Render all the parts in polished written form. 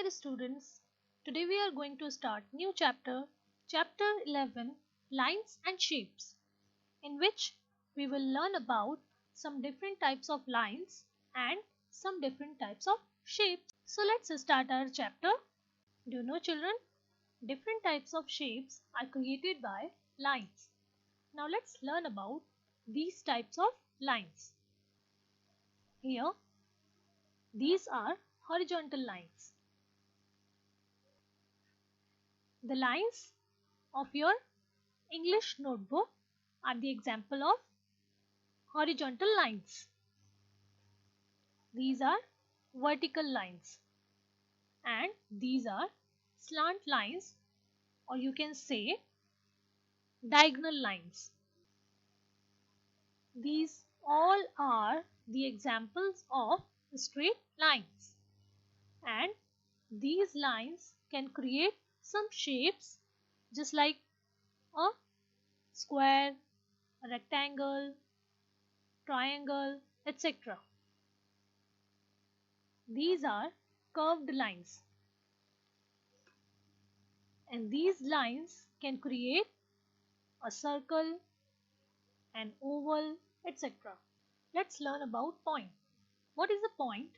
dear students, today we are going to start new chapter, chapter 11, lines and shapes, in which we will learn about some different types of lines and some different types of shapes. So let's start our chapter. Do you know, children, different types of shapes are created by lines. Now let's learn about these types of lines. Here, these are horizontal lines. The lines of your English notebook are the example of horizontal lines. These are vertical lines and these are slant lines, or you can say diagonal lines. These all are the examples of straight lines, and these lines can create some shapes just like a square, a rectangle, triangle, etc. These are curved lines, and these lines can create a circle, an oval, etc. Let's learn about point. What is a point?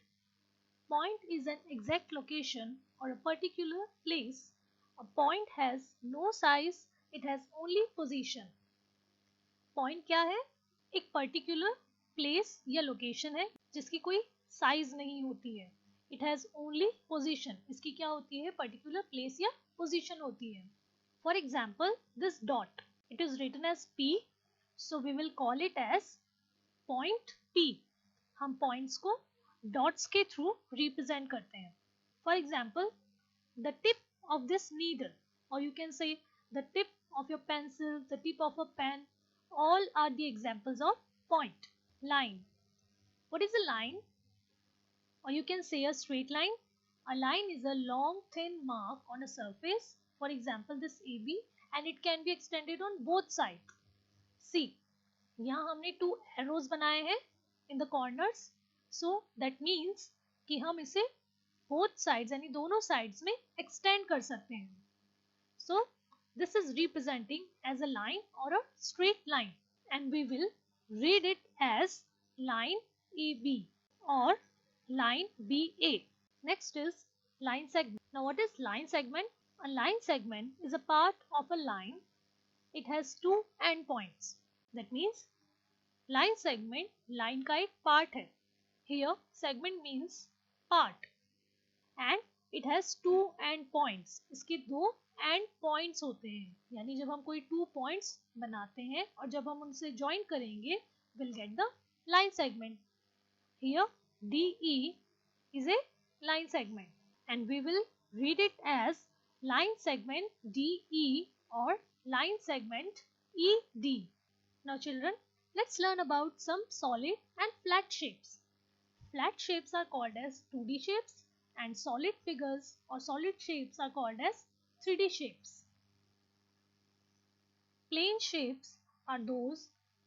Point is an exact location or a particular place. A point has no size, it has only position. Point क्या है? एक particular place या location है जिसकी कोई size नहीं होती है. It has only position. इसकी क्या होती है? पर्टिकुलर प्लेस या पोजीशन होती है. For example, this dot, it is written as P, so we will call it as point P. हम पॉइंट्स को डॉट्स के थ्रू रिप्रेजेंट करते हैं. For example, the tip of this needle, और you can say the tip of your pencil, the tip of a pen, all are the examples of point. Line. What is a line? Or you can say a straight line. A line is a long thin mark on a surface, for example this AB, and it can be extended on both sides. See, यहाँ हमने two arrows बनाए हैं in the corners, so that means कि हम इसे both sides यानी दोनों sides में extend कर सकते हैं. So this is representing as a line or a straight line, and we will read it as line AB or line BA. Next is line segment. Now what is line segment? A line segment is a part of a line. It has two endpoints. That means line segment line का एक part है. Here segment means part, and it has two endpoints. इसके दो and points होते हैं, यानी जब हम कोई 2 पॉइंट्स बनाते हैं और जब हम उनसे ज्वाइन करेंगे, will get the line segment. Here DE is a line segment, and we will read it as line segment DE or line segment ED. Now children, let's learn about some solid and flat shapes. Flat shapes are called as 2D shapes, and solid figures or solid shapes are called as 3D shapes. Plane shapes are those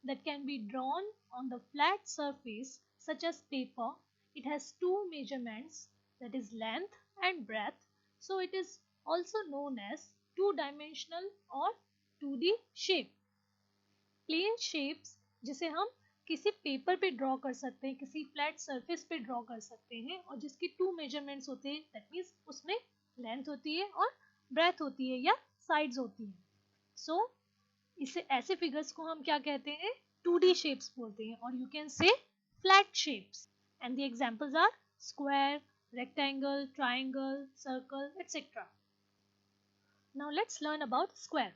that can be drawn on the flat surface such as paper. It has two measurements, that is length and breadth, so it is also known as two-dimensional or 2D shape. Plane shapes जिसे हम किसी paper पे draw कर सकते हैं, किसी flat surface पे draw कर सकते हैं, और जिसकी 2 मेजरमेंट्स होते हैं, दैट मीन्स उसमें लेंथ होती है और ब्रेथ होती है या साइड्स होती है. सो इसे ऐसे फिगर्स को हम क्या कहते हैं? 2D शेप्स बोलते हैं, और you can say flat shapes. And the examples are square, rectangle, triangle, circle, etc. Now let's learn about square.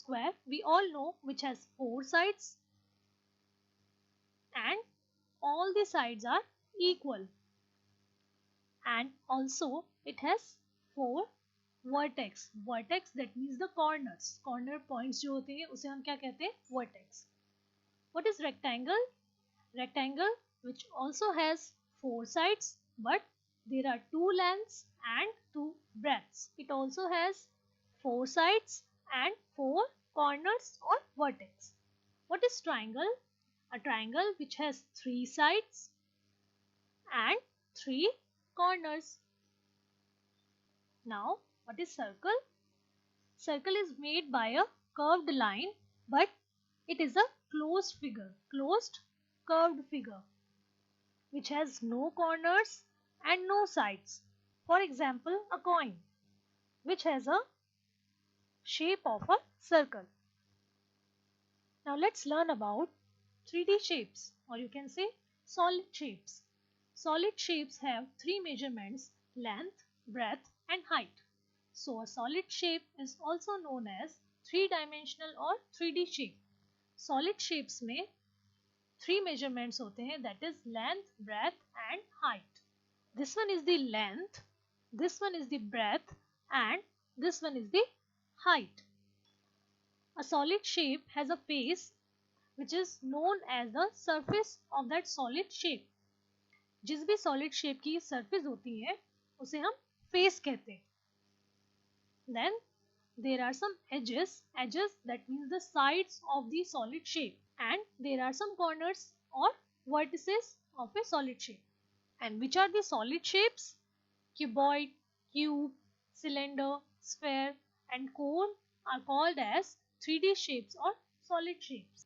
Square we all know which has 4 sides, and all the sides are equal, and also it has 4 vertex. Vertex that means the corners. Corner points जो होते हैं उसे हम क्या कहते हैं? Vertex. What is rectangle? Rectangle which also has 4 sides, but there are 2 lengths and 2 breadths. It also has 4 sides and 4 corners or vertex. What is triangle? A triangle which has 3 sides and 3 corners. Now, what is circle? Circle is made by a curved line, but it is a closed curved figure, which has no corners and no sides. For example, a coin, which has a shape of a circle. Now let's learn about 3D shapes, or you can say solid shapes. Solid shapes have three measurements: length, breadth and height. So a solid shape is also known as three-dimensional or 3D shape. Solid shapes में three measurements होते हैं, that is length, breadth and height. This one is the length, this one is the breadth and this one is the height. A solid shape has a face which is known as the surface of that solid shape. जिस भी solid shape की surface होती है उसे हम face कहते हैं. Then there are some edges that means the sides of the solid shape, and there are some corners or vertices of a solid shape. And which are the solid shapes? Cuboid, cube, cylinder, sphere and cone are called as 3D shapes or solid shapes.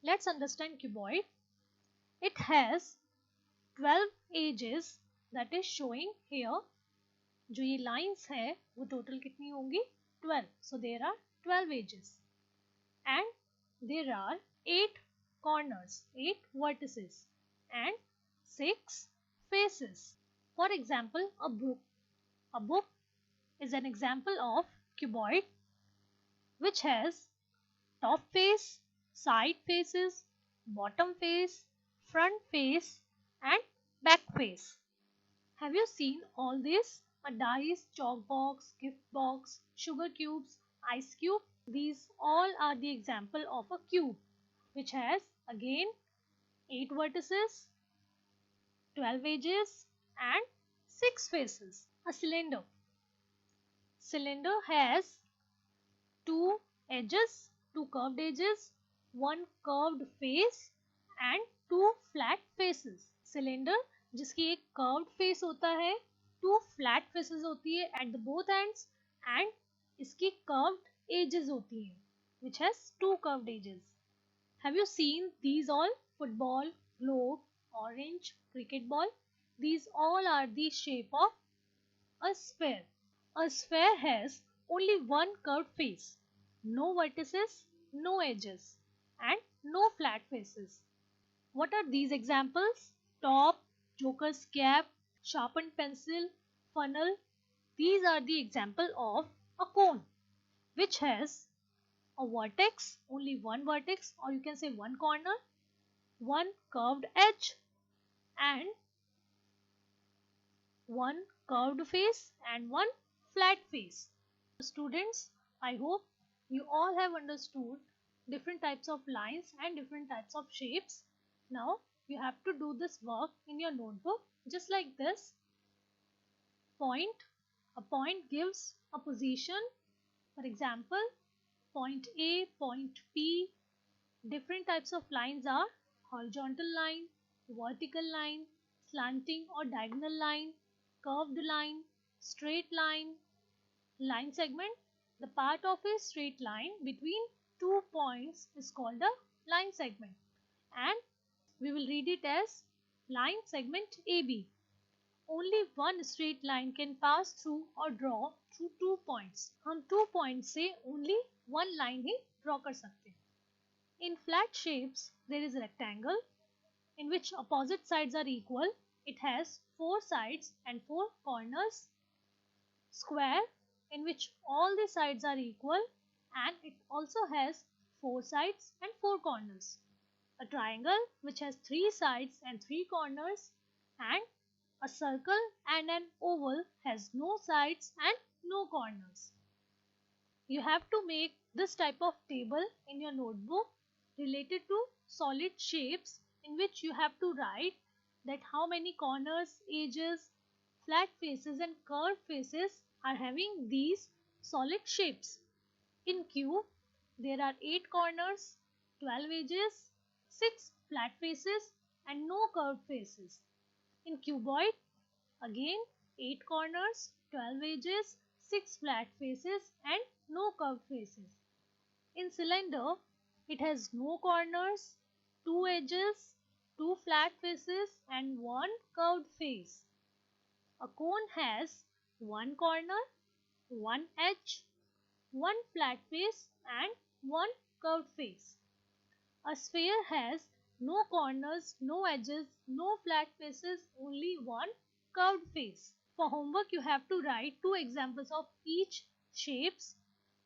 Let's understand cuboid. It has 12 edges that is showing here. जो ये lines है वो total कितनी होंगी? 12. So there are 12 edges and there are 8 corners, 8 vertices and 6 faces. For example, a book. A book is an example of cuboid which has top face, side faces, bottom face, front face and back face. Have you seen all this? A dice, chalk box, gift box, sugar cubes, ice cube. These all are the example of a cube which has again 8 vertices, 12 edges and 6 faces. A cylinder. Cylinder has 2 edges, 2 curved edges, 1 curved face and 2 flat faces. Cylinder जिसकी एक curved face होता है, 2 flat faces होती है at the both ends and इसकी curved edges होती हैं which has 2 curved edges. Have you seen these all? Football, globe, orange, cricket ball. These all are the shape of a sphere. A sphere has only one curved face, no vertices, no edges, and no flat faces. What are these examples? Top, joker's cap, sharpened pencil, funnel. These are the example of a cone which has a vertex, only one vertex, or you can say one corner, one curved edge and one curved face and one flat face. Students, I hope you all have understood different types of lines and different types of shapes. Now you have to do this work in your notebook just like this. Point. A point gives a position. For example, point A, point P. Different types of lines are horizontal line, vertical line, slanting or diagonal line, curved line, straight line, line segment. The part of a straight line between two points is called a line segment, and we will read it as line segment AB. Only one straight line can pass through or draw through 2 points. हम 2 points से only one line ही draw कर सकते हैं. In flat shapes, there is a rectangle in which opposite sides are equal. It has 4 sides and 4 corners. Square, in which all the sides are equal and it also has 4 sides and 4 corners. A triangle which has 3 sides and 3 corners, and a circle and an oval has no sides and no corners. You have to make this type of table in your notebook related to solid shapes, in which you have to write that how many corners, edges, flat faces and curved faces are having these solid shapes. In cube, there are 8 corners, 12 edges, 6 flat faces and no curved faces. In cuboid, again 8 corners, 12 edges, 6 flat faces and no curved faces. In cylinder, it has no corners, 2 edges, 2 flat faces and 1 curved face. A cone has 1 corner, 1 edge, 1 flat face and 1 curved face. A sphere has no corners, no edges, no flat faces, only 1 curved face. For homework, you have to write 2 examples of each shapes.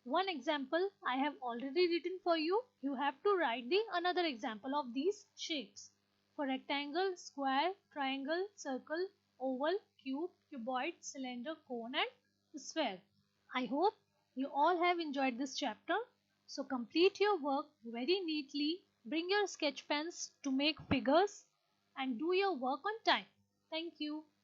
One example I have already written for you. You have to write the another example of these shapes. For rectangle, square, triangle, circle, oval, cube, cuboid, cylinder, cone and sphere. I hope you all have enjoyed this chapter. So complete your work very neatly. Bring your sketch pens to make figures and do your work on time. Thank you.